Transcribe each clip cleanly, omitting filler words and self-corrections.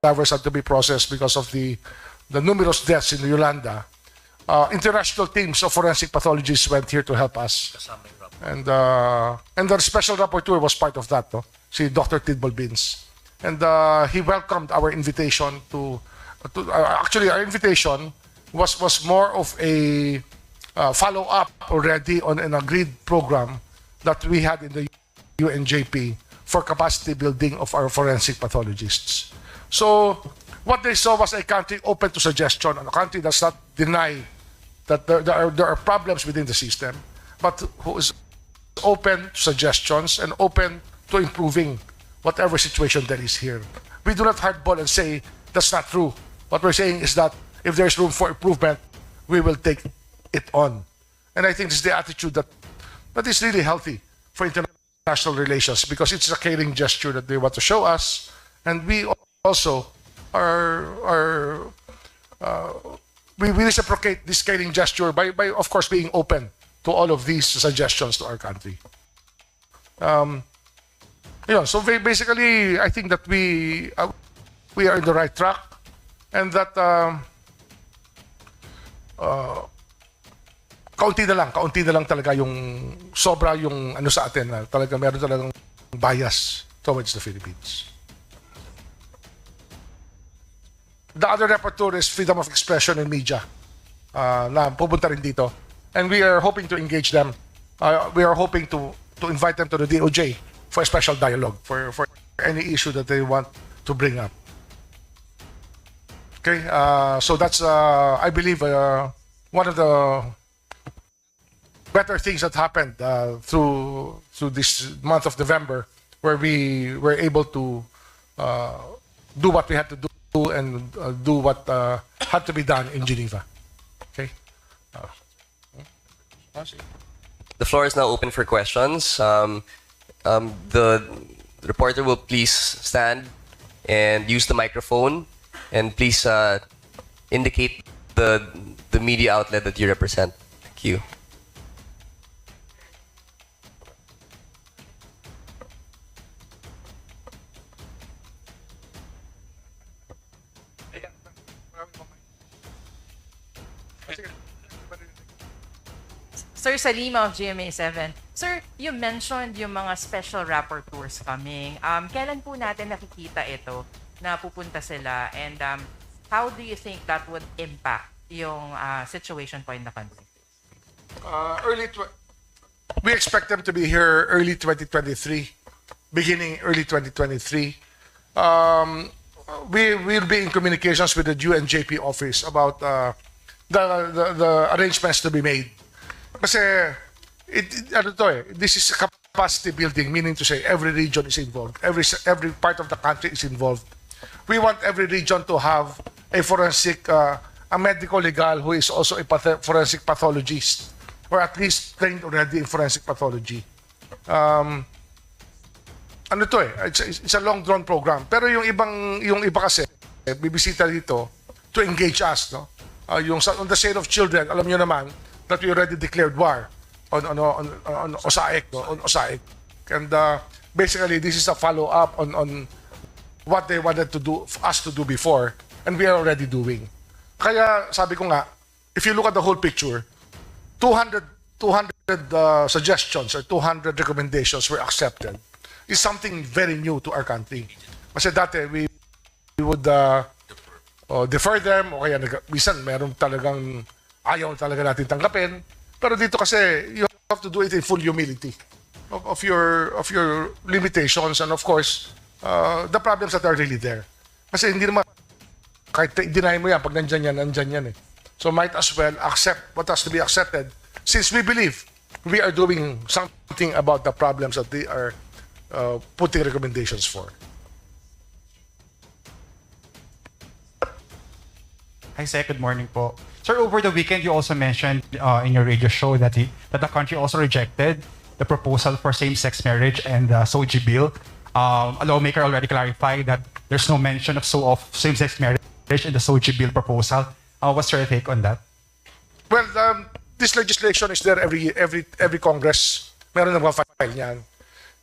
cadavers had to be processed because of the numerous deaths in Yolanda, international teams of forensic pathologists went here to help us. And the special rapporteur was part of that, no? Si Dr. Tidbal Beans. And he welcomed our invitation actually our invitation was more of a follow-up already on an agreed program that we had in the UNJP for capacity building of our forensic pathologists. So what they saw was a country open to suggestion, and a country does not deny that there are problems within the system, but who is open to suggestions and open to improving whatever situation there is here. We do not hardball and say that's not true. What we're saying is that if there's room for improvement, we will take it on. And I think this is the attitude that is really healthy for international relations, because it's a caring gesture that they want to show us, and we also we reciprocate this caring gesture by of course being open to all of these suggestions to our country. So basically, I think that we are in the right track, and that kaunti na lang talaga yung sobra yung ano sa atin na talaga meron talagang bias towards the Philippines. The other rapporteur is freedom of expression and media na pupunta rin dito, and we are hoping to engage them. We are hoping to invite them to the DOJ for a special dialogue for any issue that they want to bring up. Okay, so that's I believe one of the better things that happened through this month of November, where we were able to do what we had to do and do what had to be done in Geneva. Okay. The floor is now open for questions. The reporter will please stand and use the microphone, and please indicate the media outlet that you represent. Thank you. Sir Salima of GMA7. Sir, you mentioned yung mga special rapporteurs coming. Kailan po natin nakikita ito na pupunta sila, and how do you think that would impact yung situation po in the country? We expect them to be here early 2023, beginning early 2023. We will be in communications with the UNJP office about the arrangements to be made. Kasi this is capacity building, meaning to say every region is involved, every part of the country is involved. We want every region to have a forensic, a medical legal who is also a forensic pathologist, or at least trained already in forensic pathology. It's a long drawn program. Pero yung iba kasi bibisita dito to engage us, no? On the sale of children, alam niyo naman that we already declared war on OSAIC, no? On OSAIC. And basically this is a follow up on what they wanted to do us to do before, and we are already doing. Kaya sabi ko nga, if you look at the whole picture, 200 suggestions or 200 recommendations were accepted. Is something very new to our country. Kasi dati we would defer them, o kaya minsan meron talagang ayaw talaga natin tanggapin. Pero dito kasi you have to do it in full humility of your limitations, and of course the problems that are really there. Kasi hindi naman kahit deny mo yan, pag nandyan yan eh. So might as well accept what has to be accepted, since we believe we are doing something about the problems that they are putting recommendations for. Hi, sir. Good morning po. Sir, over the weekend, you also mentioned in your radio show that the country also rejected the proposal for same-sex marriage and the SOGI bill. A lawmaker already clarified that there's no mention of same-sex marriage in the SOGI bill proposal. What's your take on that? Well, this legislation is there every Congress. Meron na mga file niyan.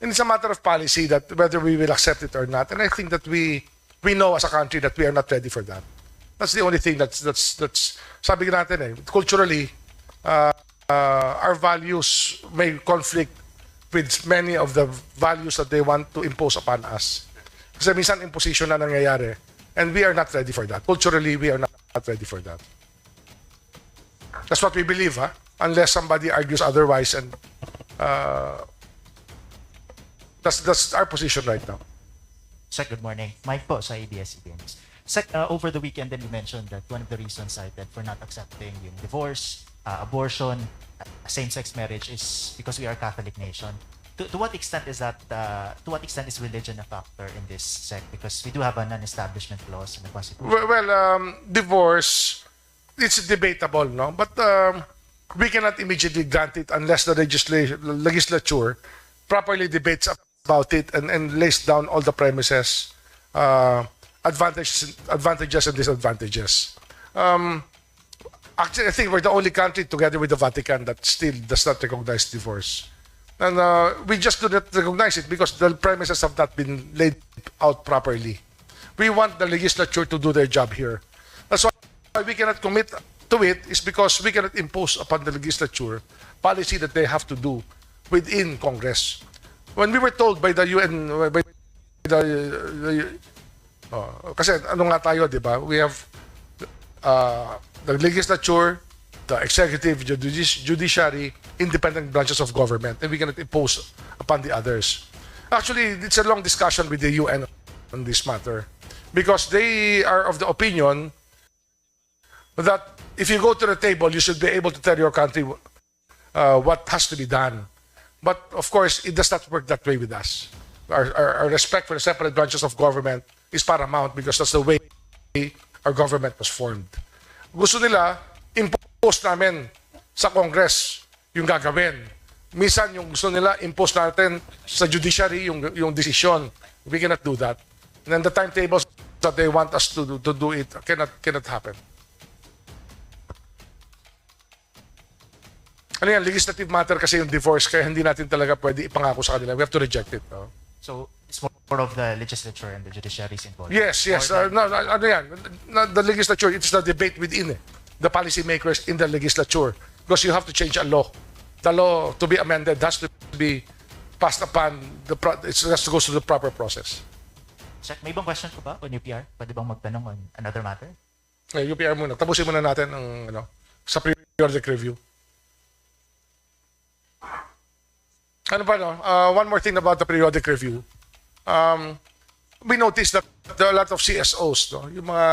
And it's a matter of policy that whether we will accept it or not. And I think that we we know as a country that we are not ready for that. That's the only thing that's sabi natin eh, culturally, our values may conflict with many of the values that they want to impose upon us. Kasi minsan imposition na nangyayari. And we are not ready for that. Culturally, we are not ready for that. That's what we believe, huh? Unless somebody argues otherwise. And that's our position right now. Sec, good morning. Mike po sa ABS-CBN. Sec, over the weekend then you mentioned that one of the reasons cited for not accepting yung divorce, abortion, same-sex marriage is because we are a Catholic nation. To what extent is that? To what extent is religion a factor in this, Sec? Because we do have a non-establishment clause in the Constitution. Well, divorce, it's debatable, no? But we cannot immediately grant it unless the legislature properly debates about it and lays down all the premises, advantages and disadvantages. Actually, I think we're the only country, together with the Vatican, that still does not recognize divorce. And we just do not recognize it because the premises have not been laid out properly. We want the legislature to do their job here. That's why we cannot commit to it, is because we cannot impose upon the legislature policy that they have to do within Congress. When we were told by the UN, kasi ano nga tayo, di ba? We have the legislature, the executive, judiciary, independent branches of government, and we cannot impose upon the others. Actually, it's a long discussion with the UN on this matter because they are of the opinion that if you go to the table, you should be able to tell your country what has to be done. But of course, it does not work that way with us. Our respect for the separate branches of government is paramount because that's the way our government was formed. Gusto nila, impose namin sa Congress yung gagawin. Minsan yung gusto nila, impose natin sa judiciary yung decision. We cannot do that. And then the timetables that they want us to do it cannot happen. Ano yan, legislative matter kasi yung divorce, kaya hindi natin talaga pwede ipangako sa kanila. We have to reject it. No? So it's more of the legislature and the judiciary is involved. Yes. Ano yan, the legislature, it's the debate within the policymakers in the legislature because you have to change a law. The law to be amended has to be passed upon, it has to go through the proper process. Sec, may ibang question ko ba on UPR? Pwede bang magtanong on another matter? UPR muna. Tapusin muna natin ang sa periodic review. Ano pa, no? One more thing about the periodic review. We noticed that there are a lot of CSOs, no? Yung mga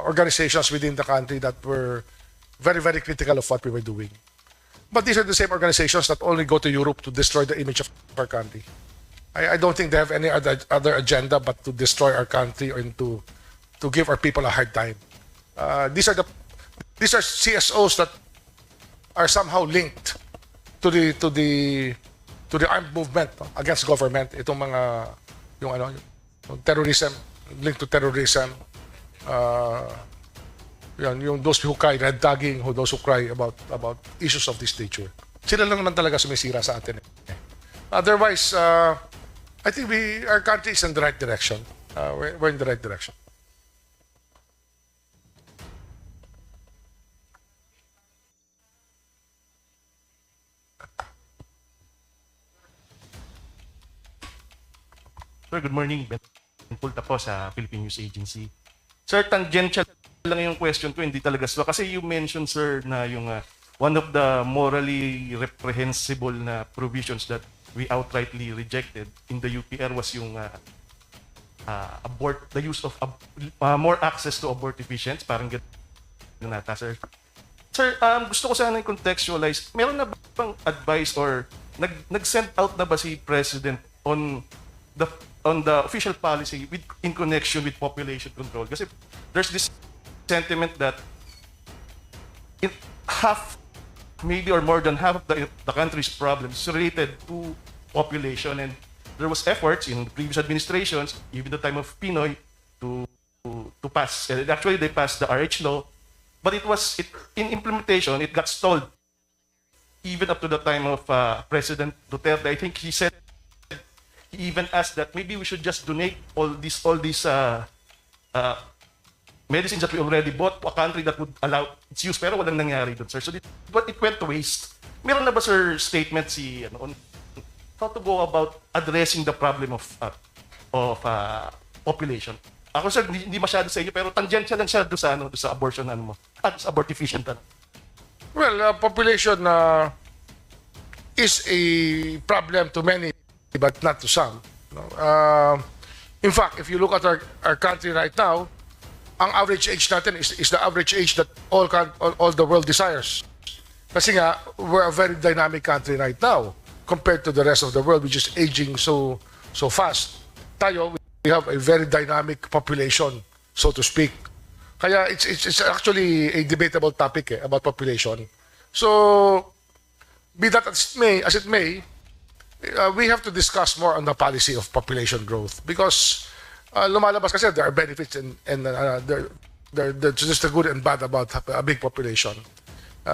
organizations within the country that were very, very critical of what we were doing. But these are the same organizations that only go to Europe to destroy the image of our country. I don't think they have any other agenda but to destroy our country or to give our people a hard time. These are CSOs that are somehow linked to the armed movement, no, against government. Itong mga yung terrorism, linked to terrorism. Yung those who cry red tagging, those who cry about issues of this nature. Sila lang naman talaga sumisira sa atin. Otherwise, I think our country is in the right direction. We're in the right direction. Sir, good morning. Ben Pulta po sa Philippine News Agency. Sir, tangential lang yung question ko, hindi talaga swa. Kasi you mentioned, sir, na yung one of the morally reprehensible na provisions that we outrightly rejected in the UPR was yung the use of more access to abortifacients. Parang gano'n nata, sir. Sir, gusto ko sana i-contextualize. Meron na bang advice or nag-send out na ba si President on the official policy in connection with population control? Kasi there's this sentiment that half, maybe or more than half of the country's problems is related to population, and there was efforts in the previous administrations, even the time of Pinoy, to pass. Actually, they passed the RH law, but in implementation, it got stalled. Even up to the time of President Duterte, I think he said, he even asked that maybe we should just donate all these medicines that we already bought to a country that would allow its use, pero walang nangyari doon, sir. So but it went to waste. Meron na ba, sir, statement on how to go about addressing the problem of population? Ako, sir, hindi masyado sa inyo, pero tangential lang siya doon sa abortion, sa abortifacient. Well, population is a problem to many, but not to some. No? In fact, if you look at our country right now, ang average age natin is the average age that all the world desires. Kasi nga, we're a very dynamic country right now compared to the rest of the world, which is aging so fast. Tayo, we have a very dynamic population, so to speak. Kaya it's actually a debatable topic about population. So, be that as it may, we have to discuss more on the policy of population growth because lumalabas kasi there are benefits and there's just the good and bad about a big population.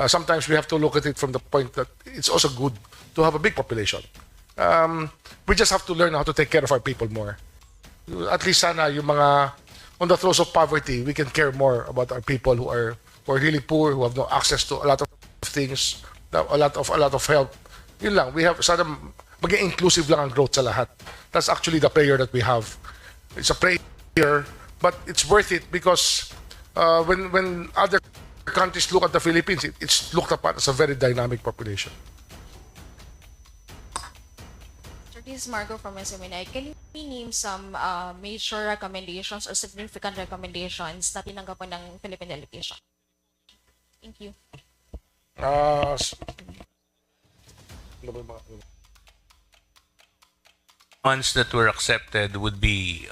Sometimes we have to look at it from the point that it's also good to have a big population. We just have to learn how to take care of our people more. At least sana yung mga on the throes of poverty, we can care more about our people who are really poor, who have no access to a lot of things, a lot of help. Yun lang, we have sana maging inclusive lang ang growth sa lahat. That's actually the prayer that we have. It's a prayer, but it's worth it because when other countries look at the Philippines, it's looked upon as a very dynamic population. This is Margo from SMNI. Can you name some major recommendations or significant recommendations na tinanggap po ng Philippine delegation? Thank you. Ones that were accepted would be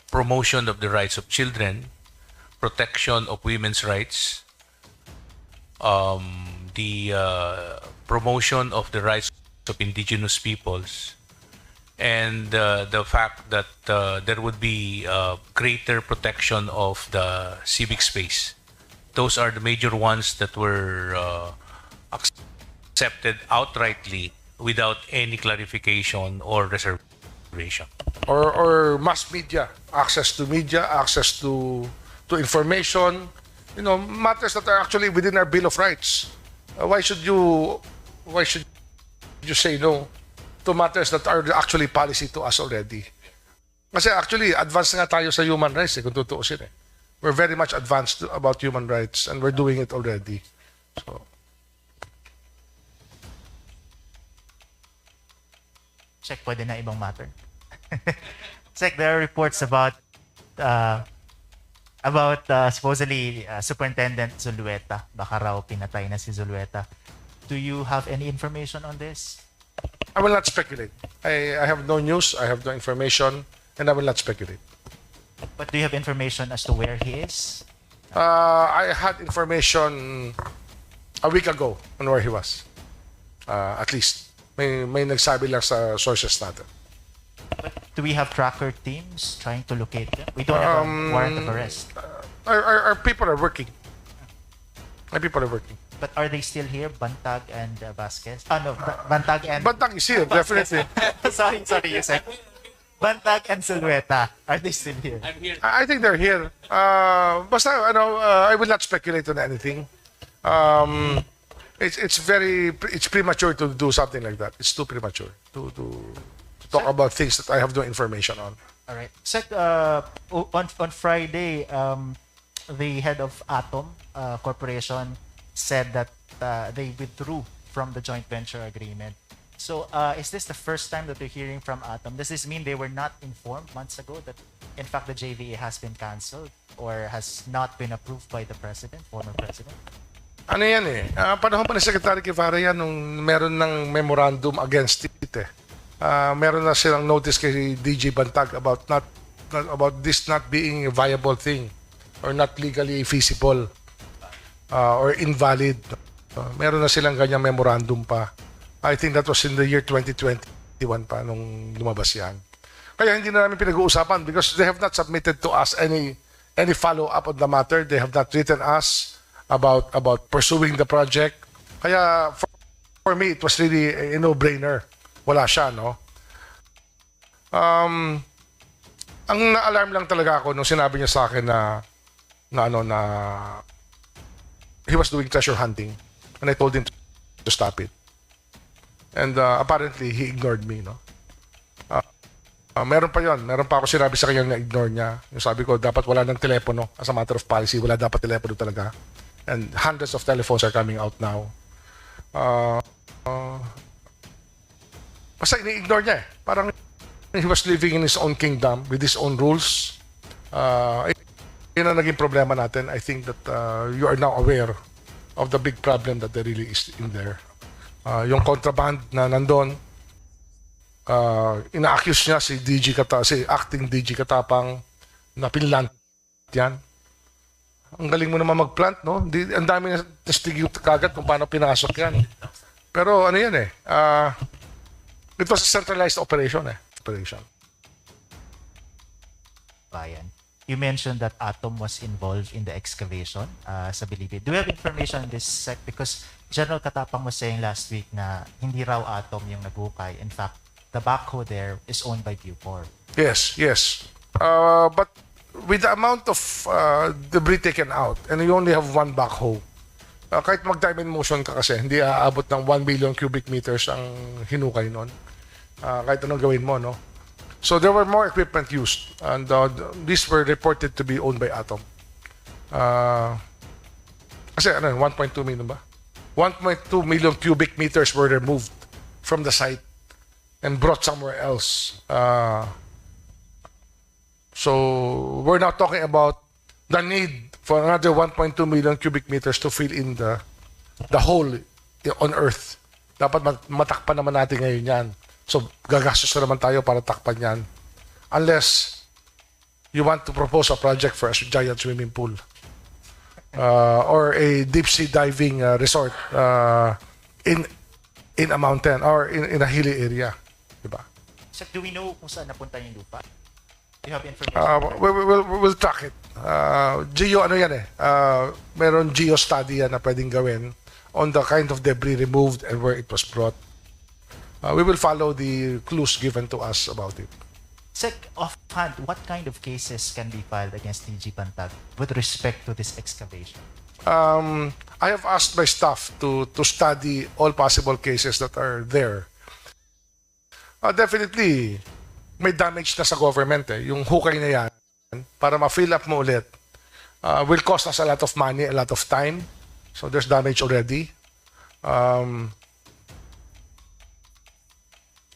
promotion of the rights of children, protection of women's rights, the promotion of the rights of indigenous peoples, and the fact that there would be greater protection of the civic space. Those are the major ones that were accepted outrightly without any clarification or reservation. Or mass media, access to information, matters that are actually within our Bill of Rights. Why should you say no to matters that are actually policy to us already? Kasi actually, advanced nga tayo sa human rights, kung tutuusin. We're very much advanced about human rights and we're doing it already. So, Check, pwede na ibang matter. Check, there are reports about supposedly Superintendent Zulueta. Baka raw pinatay na si Zulueta. Do you have any information on this? I will not speculate. I have no news, I have no information, and I will not speculate. But do you have information as to where he is? I had information a week ago on where he was. At least. May nagsabi lang sa sources natin. But do we have tracker teams trying to locate them? We don't have a warrant of arrest. Our people are working. My people are working. But are they still here, Bantag and Vasquez? No, Bantag and... Bantag is here, definitely. sorry, Yusek. Bantag and Zulueta, are they still here? I'm here. I think they're here. Basta, I will not speculate on anything. It's premature to do something like that. It's too premature to talk about things that I have no information on. All right. Sec, on Friday, the head of Atom Corporation said that they withdrew from the joint venture agreement. So is this the first time that you're hearing from Atom? Does this mean they were not informed months ago that in fact the JVA has been cancelled or has not been approved by the president, former president? Ano yan panahon pa ni Secretary Guevara yan nung meron ng memorandum against it meron na silang notice kay DJ Bantag about this not being a viable thing or not legally feasible or invalid. Meron na silang ganyang memorandum pa. I think that was in the year 2021 pa nung lumabas yan. Kaya hindi na namin pinag-uusapan because they have not submitted to us any follow-up on the matter. They have not written us about pursuing the project. Kaya for me, it was really a no-brainer. Wala siya, no? ang na-alarm lang talaga ako nung sinabi niya sa akin na he was doing treasure hunting, and I told him to stop it. And apparently he ignored me, no. Meron pa ako sinabi sa kanya na ignore niya. Yung sabi ko, dapat wala ng telepono. As a matter of policy, wala dapat telepono talaga. And hundreds of telephones are coming out now. Basta ini-ignore niya eh. Parang he was living in his own kingdom with his own rules. Yun ang naging problema natin. I think that you are now aware of the big problem that there really is in there. Yung contraband na nandun, ina-accuse niya si acting DG Katapang na pinlant yan. Ang galing mo naman mag-plant, no? Ang dami na testigyo kagad kung paano pinasok yan. Pero ano yan eh, it was a centralized operation eh. Bayan. You mentioned that Atom was involved in the excavation sa Bilibid. Do you have information on this, Sec? Because General Katapang was saying last week na hindi raw Atom yung naghukay. In fact, the backhoe there is owned by Bucor. Yes. But with the amount of debris taken out, and you only have one backhoe, kahit mag-diamond motion ka kasi, hindi aabot ng 1 million cubic meters ang hinukay nun. Kahit anong gawin mo, no? So there were more equipment used, and these were reported to be owned by Atom. Kasi 1.2 million ba? 1.2 million cubic meters were removed from the site and brought somewhere else. So we're now talking about the need for another 1.2 million cubic meters to fill in the hole on Earth. Dapat matakpan naman natin ngayon yan. So gagastos na naman tayo para takpan yan. Unless you want to propose a project for a giant swimming pool. Or a deep sea diving resort in a mountain or in a hilly area. Diba? So do we know kung saan napunta yung lupa? Do you have information? We'll track it. Meron geo study yan na pwedeng gawin on the kind of debris removed and where it was brought. We will follow the clues given to us about it. Sec, offhand, what kind of cases can be filed against DG Bantag with respect to this excavation? I have asked my staff to study all possible cases that are there. Definitely, may damage na sa government eh. Yung hukay na yan, para ma-fill up mo ulit, will cost us a lot of money, a lot of time. So there's damage already.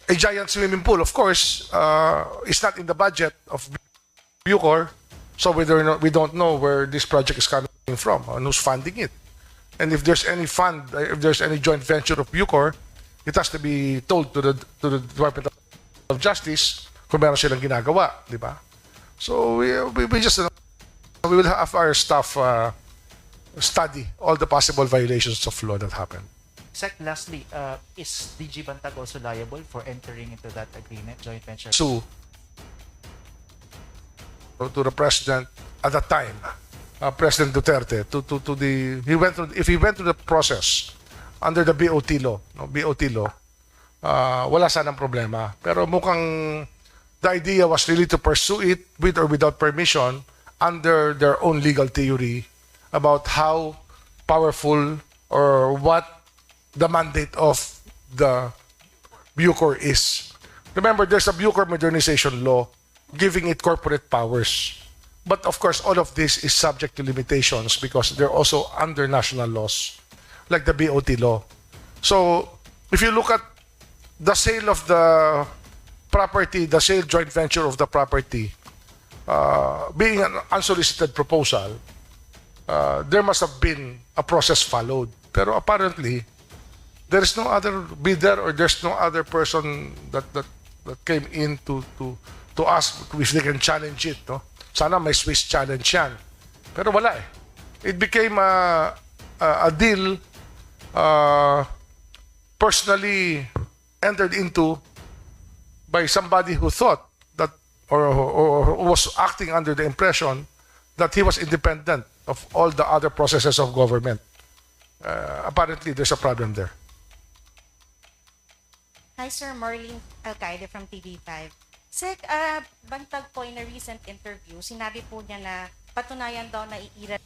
A giant swimming pool, of course, is not in the budget of Bucor. So we don't know where this project is coming from and who's funding it. And if there's any fund, if there's any joint venture of Bucor, it has to be told to the Department of Justice kung meron silang ginagawa, di ba? So we will have our staff study all the possible violations of law that happen. Sec, lastly, is DG Bantag also liable for entering into that agreement, joint venture? So to the president at that time, President Duterte, if he went through the process under the BOT law, wala sanang problema. Pero mukhang the idea was really to pursue it with or without permission under their own legal theory about how powerful or what the mandate of the Bucor is. Remember, there's a Bucor modernization law giving it corporate powers. But of course, all of this is subject to limitations because they're also under national laws, like the BOT law. So, if you look at the sale of the property, the sale joint venture of the property, being an unsolicited proposal, there must have been a process followed. Pero apparently, there is no other bidder or there's no other person that came in to ask if they can challenge it. No? Sana may Swiss challenge yan. Pero wala eh. It became a deal personally entered into by somebody who thought that or was acting under the impression that he was independent of all the other processes of government. Apparently, there's a problem there. Hi, Sir. Marlene Alcaide from TV5. Sec, Bantag po in a recent interview, sinabi po niya na patunayan daw na iiral